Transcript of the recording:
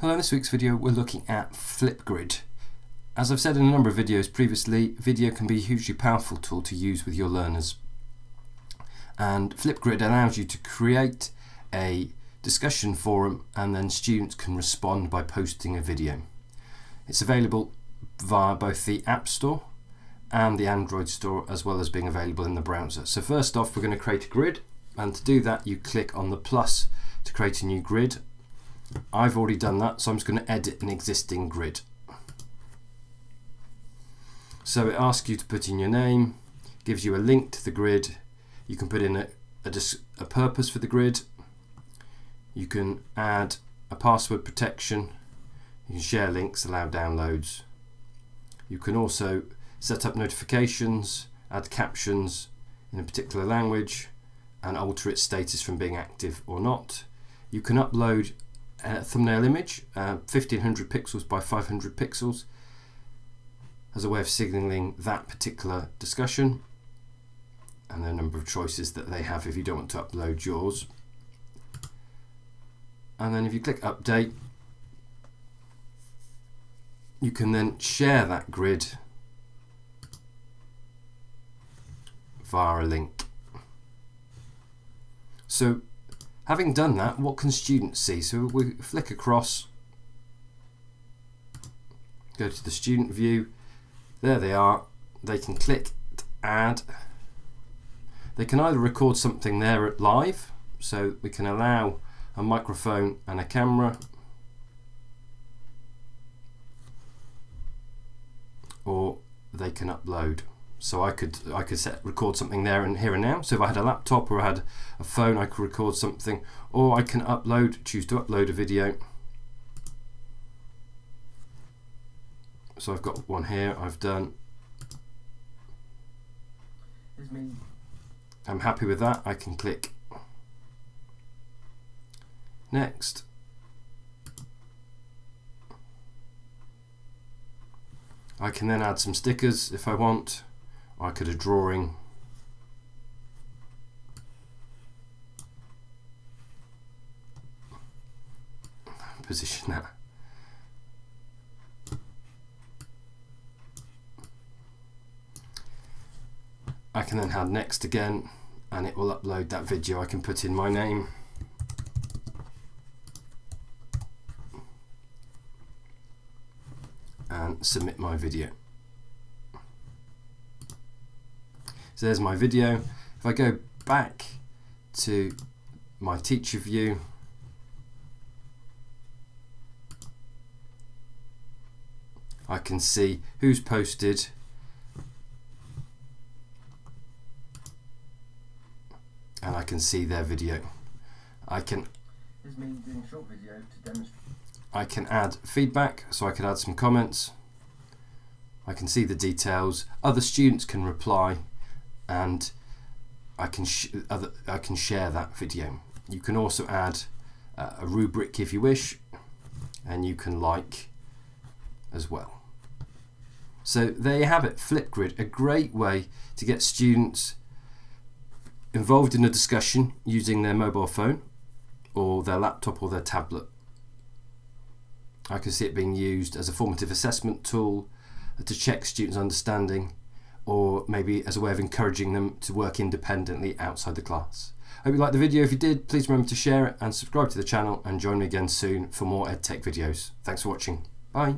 Hello, in this week's video we're looking at Flipgrid. As I've said in a number of videos previously, video can be a hugely powerful tool to use with your learners. And Flipgrid allows you to create a discussion forum and then students can respond by posting a video. It's available via both the App Store and the Android Store, as well as being available in the browser. So first off, we're going to create a grid, and to do that you click on the plus to create a new grid. I've already done that, so I'm just going to edit an existing grid. So it asks you to put in your name, gives you a link to the grid, you can put in a purpose for the grid, you can add a password protection, you can share links, allow downloads, you can also set up notifications, add captions in a particular language and alter its status from being active or not. You can upload a thumbnail image, 1500 pixels by 500 pixels, as a way of signalling that particular discussion, and there are a number of choices that they have if you don't want to upload yours. And then if you click update, you can then share that grid via a link. So having done that, what can students see? So we flick across, go to the student view, there they are, they can click to add. They can either record something there at live, so we can allow a microphone and a camera, or they can upload. So I could record something there and here and now. So if I had a laptop or I had a phone, I could record something, or I can choose to upload a video. So I've got one here I've done. I'm happy with that. I can click next. I can then add some stickers if I want. I could add a drawing. Position that. I can then add next again, and it will upload that video. I can put in my name. And submit my video. So there's my video. If I go back to my teacher view, I can see who's posted, and I can see their video. I can add feedback, so I can add some comments. I can see the details. Other students can reply, and I can share that video. You can also add a rubric if you wish, and you can like as well. So there you have it, Flipgrid, a great way to get students involved in a discussion using their mobile phone or their laptop or their tablet. I can see it being used as a formative assessment tool to check students' understanding, or maybe as a way of encouraging them to work independently outside the class. I hope you liked the video. If you did, please remember to share it and subscribe to the channel, and join me again soon for more EdTech videos. Thanks for watching. Bye.